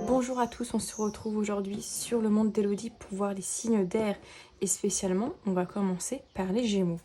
Bonjour à tous, on se retrouve aujourd'hui sur le monde d'Elodie pour voir les signes d'air et spécialement on va commencer par les Gémeaux.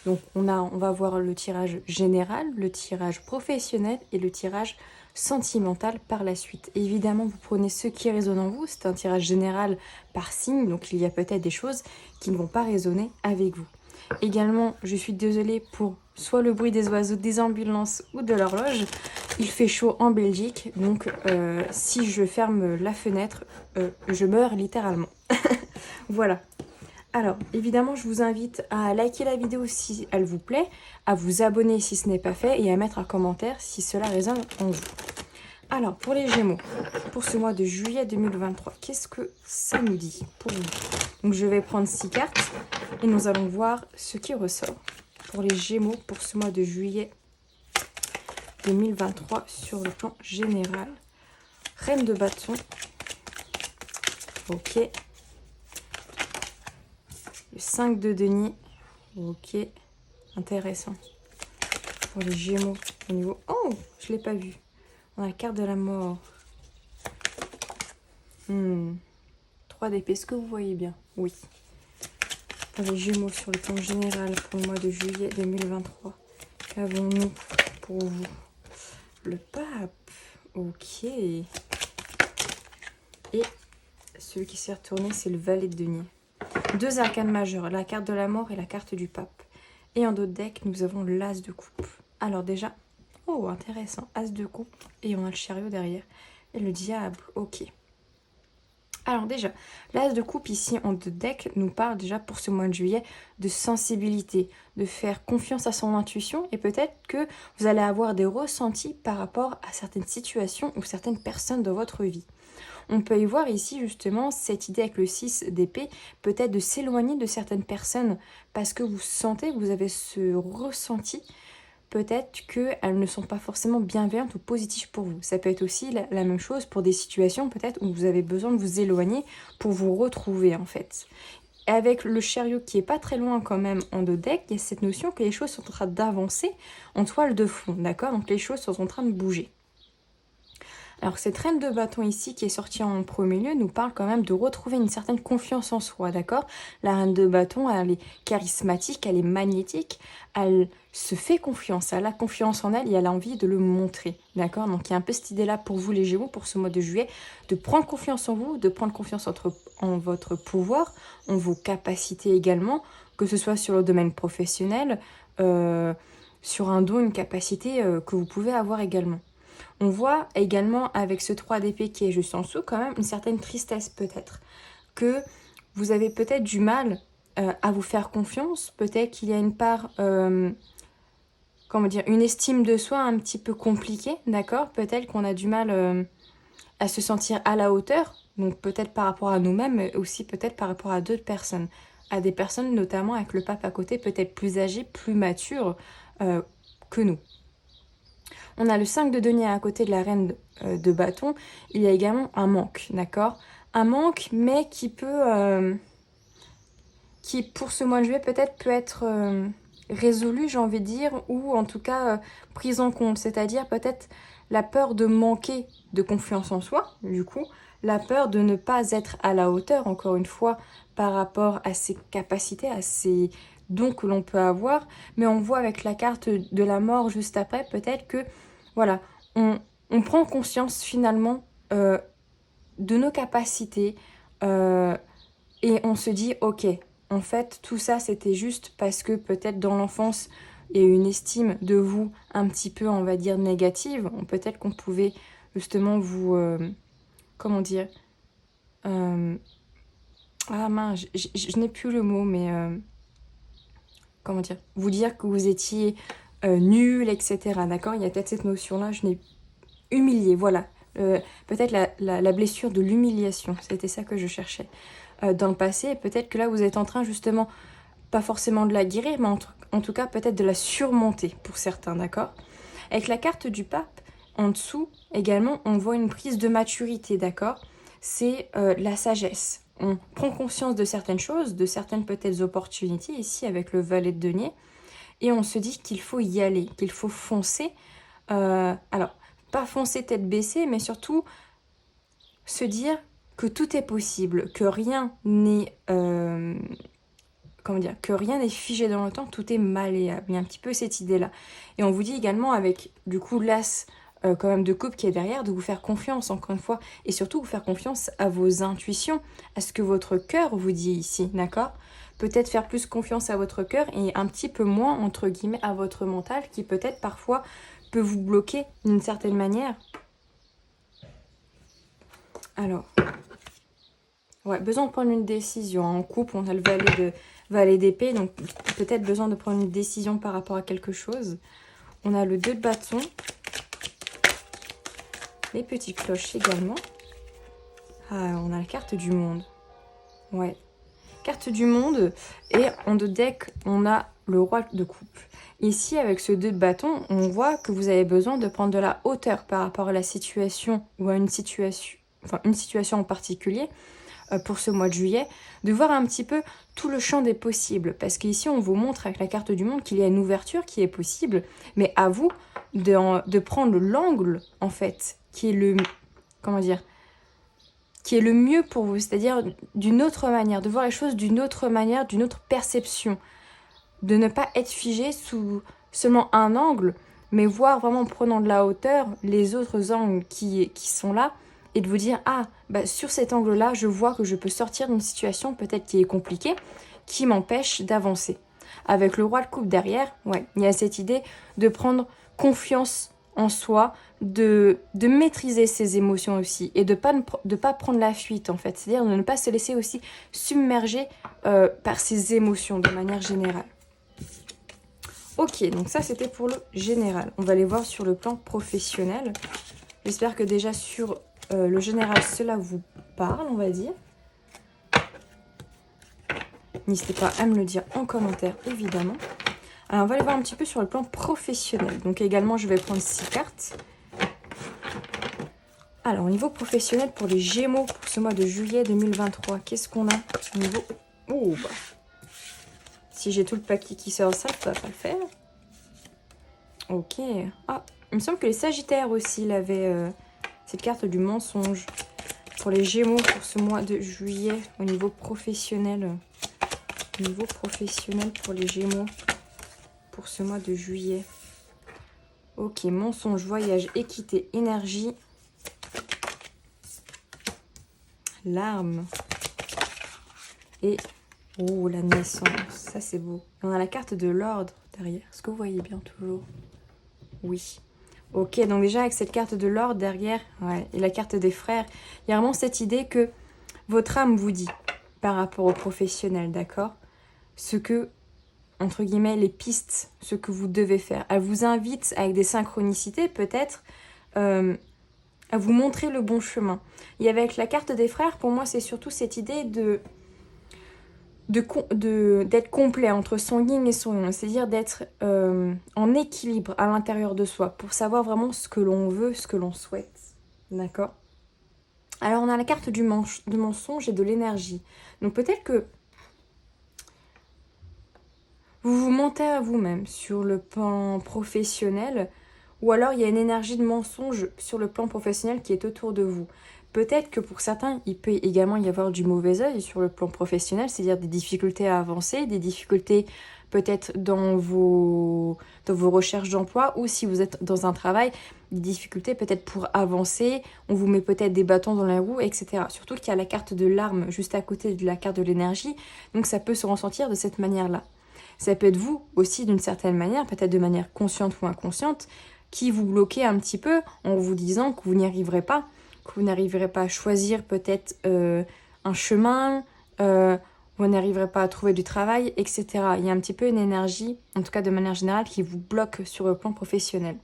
Donc on va voir le tirage général, le tirage professionnel et le tirage sentimental par la suite. Évidemment vous prenez ce qui résonne en vous, c'est un tirage général par signe, donc il y a peut-être des choses qui ne vont pas résonner avec vous. Également, je suis désolée pour soit le bruit des oiseaux, des ambulances ou de l'horloge. Il fait chaud en Belgique, donc si je ferme la fenêtre, je meurs littéralement. Voilà. Alors, évidemment, je vous invite à liker la vidéo si elle vous plaît, à vous abonner si ce n'est pas fait et à mettre un commentaire si cela résonne en vous. Alors, pour les Gémeaux, pour ce mois de juillet 2023, qu'est-ce que ça nous dit pour vous? Donc, je vais prendre 6 cartes et nous allons voir ce qui ressort pour les Gémeaux pour ce mois de juillet 2023 sur le plan général. Reine de bâton. Ok. Le 5 de denier. Ok. Intéressant. Pour les Gémeaux au niveau... Oh, je ne l'ai pas vu. On a la carte de la mort. 3 d'épée. Est-ce que vous voyez bien? Oui. Pour les Gémeaux sur le plan général pour le mois de juillet 2023. Qu'avons-nous pour vous? Le pape. Ok. Et celui qui s'est retourné, c'est le valet de denier. 2 arcanes majeures, la carte de la mort et la carte du pape. Et en d'autres decks, nous avons l'as de coupe. Alors déjà, oh intéressant, as de coupe. Et on a le chariot derrière. Et le diable, ok. Alors déjà, l'as de coupe ici en deux decks nous parle déjà pour ce mois de juillet de sensibilité, de faire confiance à son intuition et peut-être que vous allez avoir des ressentis par rapport à certaines situations ou certaines personnes dans votre vie. On peut y voir ici justement cette idée avec le 6 d'épée, peut-être de s'éloigner de certaines personnes parce que vous sentez, vous avez ce ressenti, peut-être qu'elles ne sont pas forcément bienveillantes ou positives pour vous. Ça peut être aussi la même chose pour des situations peut-être où vous avez besoin de vous éloigner pour vous retrouver en fait. Et avec le chariot qui est pas très loin quand même en deux decks, il y a cette notion que les choses sont en train d'avancer en toile de fond, d'accord? Donc les choses sont en train de bouger. Alors cette reine de bâton ici qui est sortie en premier lieu nous parle quand même de retrouver une certaine confiance en soi, d'accord? La reine de bâton, elle est charismatique, elle est magnétique, elle se fait confiance, elle a confiance en elle et elle a envie de le montrer, d'accord? Donc il y a un peu cette idée-là pour vous les Gémeaux, pour ce mois de juillet, de prendre confiance en vous, de prendre confiance en votre pouvoir, en vos capacités également, que ce soit sur le domaine professionnel, sur un don, une capacité que vous pouvez avoir également. On voit également avec ce 3 d'épée qui est juste en dessous quand même une certaine tristesse peut-être. Que vous avez peut-être du mal à vous faire confiance. Peut-être qu'il y a une part, comment dire, une estime de soi un petit peu compliquée, d'accord? Peut-être qu'on a du mal à se sentir à la hauteur. Donc peut-être par rapport à nous-mêmes, mais aussi peut-être par rapport à d'autres personnes. À des personnes notamment avec le pape à côté, peut-être plus âgées, plus matures que nous. On a le 5 de denier à côté de la reine de bâton. Il y a également un manque, d'accord? Un manque, mais qui peut... qui, pour ce mois de juillet, peut-être peut être résolu, j'ai envie de dire, ou en tout cas prise en compte. C'est-à-dire peut-être la peur de manquer de confiance en soi, du coup. La peur de ne pas être à la hauteur, encore une fois, par rapport à ses capacités, à ses dons que l'on peut avoir. Mais on voit avec la carte de la mort juste après, peut-être que voilà, on prend conscience finalement de nos capacités et on se dit ok, en fait tout ça c'était juste parce que peut-être dans l'enfance il y a eu une estime de vous un petit peu on va dire négative, peut-être qu'on pouvait justement vous, comment dire, ah mince, je n'ai plus le mot mais comment dire, vous dire que vous étiez nul, etc. D'accord? Il y a peut-être cette notion-là, je n'ai humilié, voilà. Peut-être la blessure de l'humiliation, c'était ça que je cherchais dans le passé. Et peut-être que là, vous êtes en train justement, pas forcément de la guérir, mais en tout cas peut-être de la surmonter pour certains, d'accord? Avec la carte du pape, en dessous, également, on voit une prise de maturité, d'accord? C'est la sagesse. On prend conscience de certaines choses, de certaines peut-être opportunités, ici avec le valet de denier, et on se dit qu'il faut y aller, qu'il faut foncer. Alors, pas foncer tête baissée, mais surtout se dire que tout est possible, que rien n'est que rien n'est figé dans le temps, tout est malléable. Il y a un petit peu cette idée-là. Et on vous dit également avec du coup l'as quand même de coupe qui est derrière, de vous faire confiance encore une fois, et surtout vous faire confiance à vos intuitions, à ce que votre cœur vous dit ici, d'accord? Peut-être faire plus confiance à votre cœur et un petit peu moins, entre guillemets, à votre mental qui peut-être parfois peut vous bloquer d'une certaine manière. Alors, ouais, besoin de prendre une décision. En couple, on a le valet d'épée, donc peut-être besoin de prendre une décision par rapport à quelque chose. On a le 2 de bâton. Les petites cloches également. Ah, on a la carte du monde. Ouais. Carte du monde. Et en deux deck, on a le roi de coupe. Ici, avec ce 2 de bâton, on voit que vous avez besoin de prendre de la hauteur par rapport à la situation ou à une situation en particulier pour ce mois de juillet, de voir un petit peu tout le champ des possibles. Parce qu'ici, on vous montre avec la carte du monde qu'il y a une ouverture qui est possible, mais à vous de prendre l'angle, en fait, qui est le... Comment dire, qui est le mieux pour vous, c'est-à-dire d'une autre manière, de voir les choses d'une autre manière, d'une autre perception, de ne pas être figé sous seulement un angle, mais voir vraiment en prenant de la hauteur les autres angles qui sont là, et de vous dire, ah, bah, sur cet angle-là, je vois que je peux sortir d'une situation peut-être qui est compliquée, qui m'empêche d'avancer. Avec le roi de coupe derrière, ouais, il y a cette idée de prendre confiance en soi, de maîtriser ses émotions aussi, et de pas prendre la fuite en fait, c'est-à-dire de ne pas se laisser aussi submerger par ses émotions de manière générale. Ok, donc ça c'était pour le général. On va aller voir sur le plan professionnel. J'espère que déjà sur le général cela vous parle, on va dire. N'hésitez pas à me le dire en commentaire, évidemment. Alors, on va aller voir un petit peu sur le plan professionnel. Donc, également, je vais prendre 6 cartes. Alors, au niveau professionnel, pour les Gémeaux, pour ce mois de juillet 2023, qu'est-ce qu'on a au niveau... Oh, bah. Si j'ai tout le paquet qui sort, ça va pas le faire. Ok. Ah, il me semble que les Sagittaires aussi, il avait cette carte du mensonge. Pour les Gémeaux, pour ce mois de juillet, au niveau professionnel. Au niveau professionnel pour les Gémeaux, pour ce mois de juillet. Ok, mensonge, voyage, équité, énergie. L'arme. Et, oh, la naissance. Ça, c'est beau. On a la carte de l'ordre derrière. Est-ce que vous voyez bien toujours? Oui. Ok, donc déjà, avec cette carte de l'ordre derrière, ouais, et la carte des frères, il y a vraiment cette idée que votre âme vous dit par rapport au professionnel, d'accord? Ce que, entre guillemets, les pistes, ce que vous devez faire. Elle vous invite, avec des synchronicités, peut-être, à vous montrer le bon chemin. Et avec la carte des frères, pour moi, c'est surtout cette idée d'être complet entre son yin et son yang, c'est-à-dire d'être en équilibre à l'intérieur de soi, pour savoir vraiment ce que l'on veut, ce que l'on souhaite. D'accord? Alors, on a la carte du mensonge et de l'énergie. Donc, peut-être que vous vous mentez à vous-même sur le plan professionnel, ou alors il y a une énergie de mensonge sur le plan professionnel qui est autour de vous. Peut-être que pour certains, il peut également y avoir du mauvais œil sur le plan professionnel, c'est-à-dire des difficultés à avancer, des difficultés peut-être dans vos recherches d'emploi, ou si vous êtes dans un travail, des difficultés peut-être pour avancer, on vous met peut-être des bâtons dans les roues, etc. Surtout qu'il y a la carte de l'arme juste à côté de la carte de l'énergie, donc ça peut se ressentir de cette manière-là. Ça peut être vous aussi d'une certaine manière, peut-être de manière consciente ou inconsciente, qui vous bloquez un petit peu en vous disant que vous n'y arriverez pas, que vous n'arriverez pas à choisir peut-être un chemin, vous n'arriverez pas à trouver du travail, etc. Il y a un petit peu une énergie, en tout cas de manière générale, qui vous bloque sur le plan professionnel.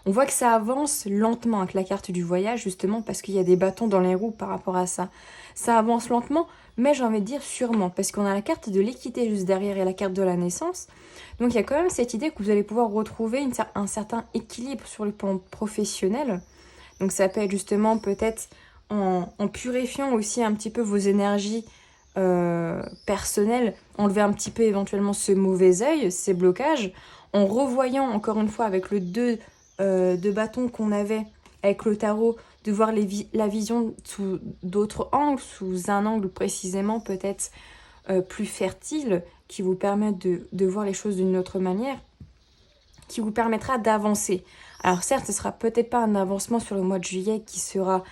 On voit que ça avance lentement avec la carte du voyage, justement parce qu'il y a des bâtons dans les roues par rapport à ça. Ça avance lentement, mais j'ai envie de dire sûrement, parce qu'on a la carte de l'équité juste derrière et la carte de la naissance. Donc il y a quand même cette idée que vous allez pouvoir retrouver un certain équilibre sur le plan professionnel. Donc ça peut être justement peut-être en purifiant aussi un petit peu vos énergies personnelles, enlever un petit peu éventuellement ce mauvais œil, ces blocages, en revoyant encore une fois avec le 2 de bâton qu'on avait avec le tarot, de voir la vision sous d'autres angles, sous un angle précisément peut-être plus fertile, qui vous permet de voir les choses d'une autre manière, qui vous permettra d'avancer. Alors certes, ce sera peut-être pas un avancement sur le mois de juillet qui sera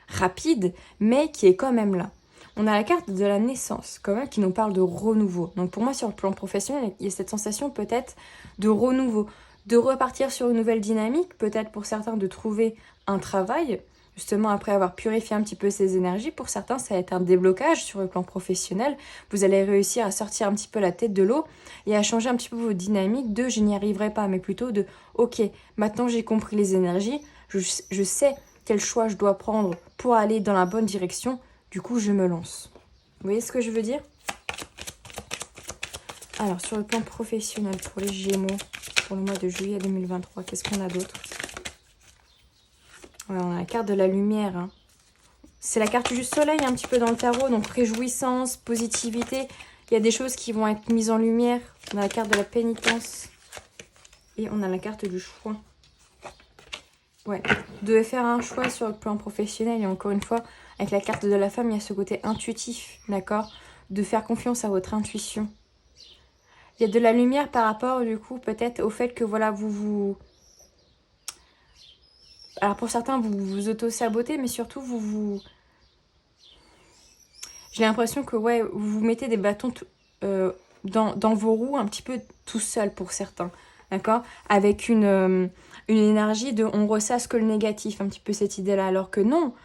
rapide, mais qui est quand même là. On a la carte de la naissance, quand même, qui nous parle de renouveau. Donc pour moi, sur le plan professionnel, il y a cette sensation peut-être de renouveau, de repartir sur une nouvelle dynamique, peut-être pour certains de trouver un travail, justement après avoir purifié un petit peu ses énergies. Pour certains, ça va être un déblocage sur le plan professionnel. Vous allez réussir à sortir un petit peu la tête de l'eau et à changer un petit peu vos dynamiques de « je n'y arriverai pas », mais plutôt de « ok, maintenant j'ai compris les énergies, je sais quel choix je dois prendre pour aller dans la bonne direction, du coup je me lance ». Vous voyez ce que je veux dire? Alors, sur le plan professionnel, pour les Gémeaux, pour le mois de juillet 2023, qu'est-ce qu'on a d'autre? Ouais, on a la carte de la lumière. Hein. C'est la carte du soleil un petit peu dans le tarot, donc réjouissance, positivité. Il y a des choses qui vont être mises en lumière. On a la carte de la pénitence. Et on a la carte du choix. Ouais, vous devez faire un choix sur le plan professionnel. Et encore une fois, avec la carte de la femme, il y a ce côté intuitif, d'accord? De faire confiance à votre intuition. Il y a de la lumière par rapport, du coup, peut-être au fait que, voilà, alors pour certains, vous vous auto-sabotez, mais surtout, j'ai l'impression que, ouais, vous vous mettez des bâtons dans vos roues un petit peu tout seul pour certains, d'accord? Avec une énergie de on ressasse que le négatif, un petit peu cette idée-là, alors que non.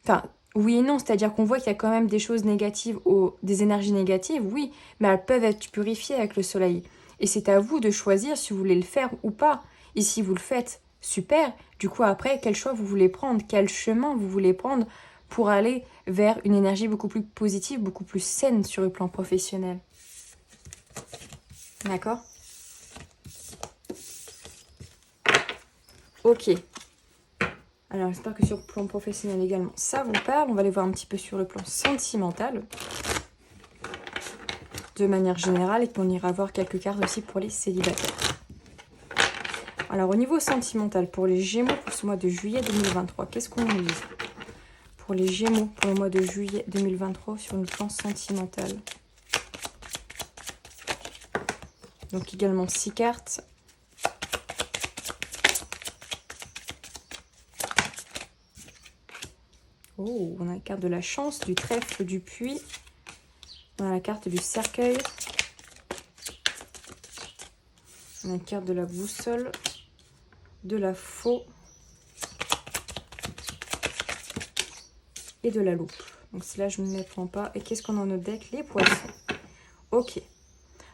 Enfin, oui et non, c'est-à-dire qu'on voit qu'il y a quand même des choses négatives, des énergies négatives, oui, mais elles peuvent être purifiées avec le soleil. Et c'est à vous de choisir si vous voulez le faire ou pas. Et si vous le faites, super. Du coup, après, quel choix vous voulez prendre? Quel chemin vous voulez prendre pour aller vers une énergie beaucoup plus positive, beaucoup plus saine sur le plan professionnel? D'accord? Ok. Alors, j'espère que sur le plan professionnel également, ça vous parle. On va aller voir un petit peu sur le plan sentimental. De manière générale, et qu'on ira voir quelques cartes aussi pour les célibataires. Alors, au niveau sentimental, pour les Gémeaux, pour ce mois de juillet 2023, qu'est-ce qu'on nous dit? Pour les Gémeaux, pour le mois de juillet 2023, sur le plan sentimental. Donc, également 6 cartes. Oh, on a la carte de la chance, du trèfle, du puits. On a la carte du cercueil. On a la carte de la boussole, de la faux et de la loupe. Donc celle-là, je ne les prends pas. Et qu'est-ce qu'on a en notre deck? Les poissons. Ok.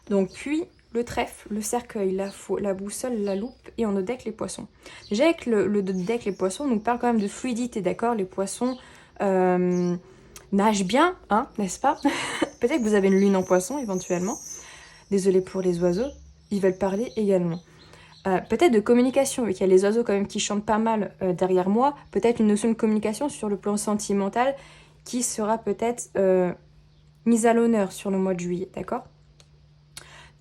Donc puis le trèfle, le cercueil, la faux, la boussole, la loupe et en notre deck les poissons. Déjà avec le deck les poissons, on nous parle quand même de fluidité, d'accord? Les poissons nagent bien, hein, n'est-ce pas? Peut-être que vous avez une lune en poisson éventuellement. Désolée pour les oiseaux, ils veulent parler également. Peut-être de communication, vu qu'il y a les oiseaux quand même qui chantent pas mal derrière moi. Peut-être une notion de communication sur le plan sentimental qui sera peut-être mise à l'honneur sur le mois de juillet, d'accord?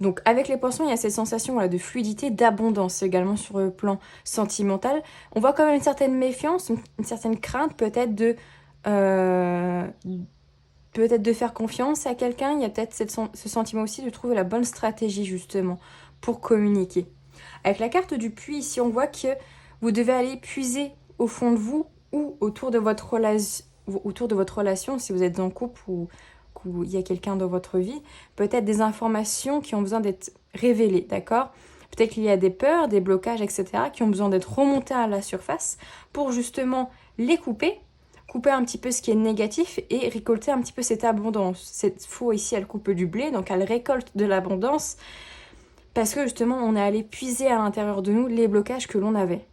Donc avec les poissons, il y a cette sensation là, de fluidité, d'abondance également sur le plan sentimental. On voit quand même une certaine méfiance, une certaine crainte peut-être de faire confiance à quelqu'un. Il y a peut-être ce sentiment aussi de trouver la bonne stratégie justement pour communiquer. Avec la carte du puits, ici on voit que vous devez aller puiser au fond de vous ou autour de votre relation, si vous êtes en couple ou qu'il y a quelqu'un dans votre vie, peut-être des informations qui ont besoin d'être révélées, d'accord? Peut-être qu'il y a des peurs, des blocages, etc. qui ont besoin d'être remontés à la surface pour justement les couper un petit peu ce qui est négatif et récolter un petit peu cette abondance. Cette faux ici, elle coupe du blé, donc elle récolte de l'abondance parce que justement, on est allé puiser à l'intérieur de nous les blocages que l'on avait.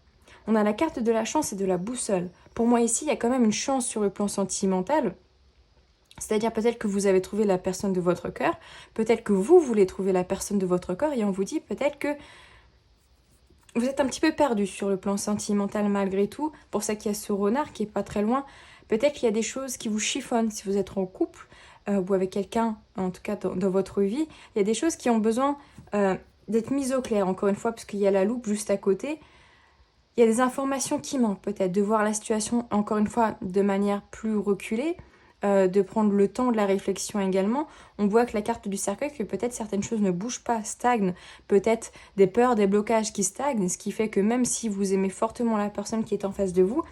On a la carte de la chance et de la boussole. Pour moi ici, il y a quand même une chance sur le plan sentimental. C'est-à-dire peut-être que vous avez trouvé la personne de votre cœur, peut-être que vous voulez trouver la personne de votre cœur et on vous dit peut-être que vous êtes un petit peu perdu sur le plan sentimental malgré tout. Pour ça qu'il y a ce renard qui est pas très loin. Peut-être qu'il y a des choses qui vous chiffonnent si vous êtes en couple ou avec quelqu'un, en tout cas dans votre vie. Il y a des choses qui ont besoin d'être mises au clair, encore une fois, parce qu'il y a la loupe juste à côté. il y a des informations qui manquent peut-être, de voir la situation encore une fois de manière plus reculée, de prendre le temps de la réflexion également. On voit que la carte du cercueil, que peut-être certaines choses ne bougent pas, stagnent, peut-être des peurs, des blocages qui stagnent, ce qui fait que même si vous aimez fortement la personne qui est en face de vous,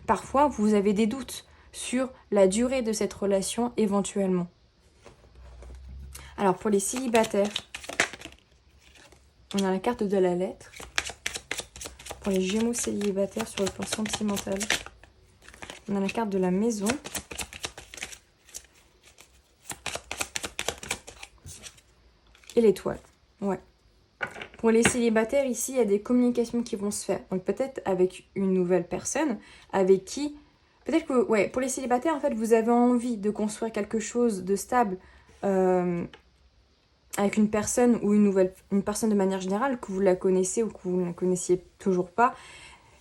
parfois vous avez des doutes sur la durée de cette relation éventuellement. Alors pour les célibataires, on a la carte de la lettre. Pour les Gémeaux célibataires sur le plan sentimental, on a la carte de la maison. Et l'étoile. Ouais. Pour les célibataires, ici, il y a des communications qui vont se faire. Donc peut-être avec une nouvelle personne, avec qui... Peut-être que, ouais, pour les célibataires, en fait, vous avez envie de construire quelque chose de stable avec une personne ou une personne de manière générale, que vous la connaissez ou que vous ne la connaissiez toujours pas.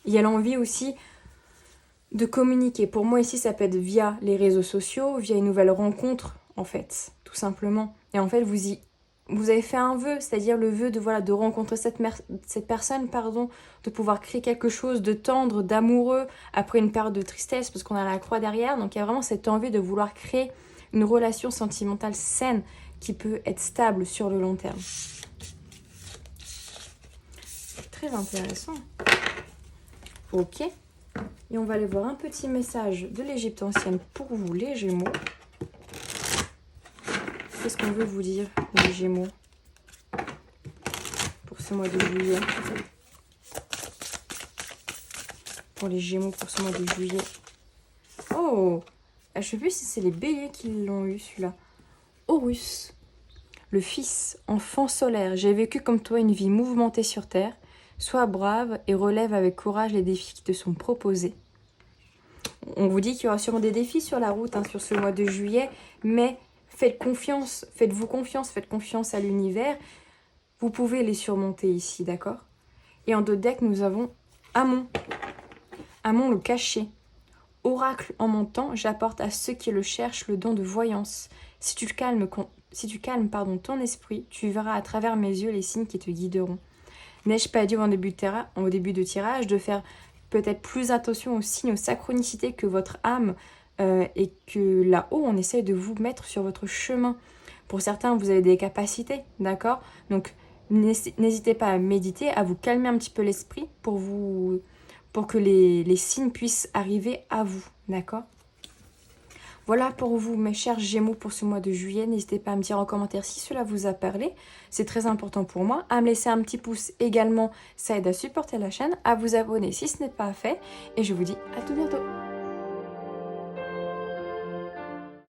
Il y a l'envie aussi de communiquer. Pour moi, ici, ça peut être via les réseaux sociaux, via une nouvelle rencontre, en fait, tout simplement. Et en fait, vous avez fait un vœu, c'est-à-dire le vœu de rencontrer cette personne, de pouvoir créer quelque chose de tendre, d'amoureux, après une période de tristesse, parce qu'on a la croix derrière. Donc il y a vraiment cette envie de vouloir créer une relation sentimentale saine qui peut être stable sur le long terme. Très intéressant. Ok. Et on va aller voir un petit message de l'Égypte ancienne pour vous, les Gémeaux. Qu'est-ce qu'on veut vous dire, les Gémeaux, pour ce mois de juillet? Pour les Gémeaux, pour ce mois de juillet. Oh, je ne sais plus si c'est les Béliers qui l'ont eu, celui-là. Horus, le fils, enfant solaire, j'ai vécu comme toi une vie mouvementée sur terre. Sois brave et relève avec courage les défis qui te sont proposés. On vous dit qu'il y aura sûrement des défis sur la route, sur ce mois de juillet, mais faites-vous confiance à l'univers. Vous pouvez les surmonter ici, d'accord? Et en deux decks, nous avons Amon. Amon le caché. Oracle en montant, j'apporte à ceux qui le cherchent le don de voyance. Si tu calmes ton esprit, tu verras à travers mes yeux les signes qui te guideront. N'ai-je pas dit au début de tirage de faire peut-être plus attention aux signes, aux synchronicités que votre âme et que là-haut, on essaye de vous mettre sur votre chemin. Pour certains, vous avez des capacités, d'accord? Donc, n'hésitez pas à méditer, à vous calmer un petit peu l'esprit pour que les signes puissent arriver à vous, d'accord? Voilà pour vous, mes chers Gémeaux, pour ce mois de juillet. N'hésitez pas à me dire en commentaire si cela vous a parlé. C'est très important pour moi. À me laisser un petit pouce également, ça aide à supporter la chaîne. À vous abonner si ce n'est pas fait. Et je vous dis à tout bientôt.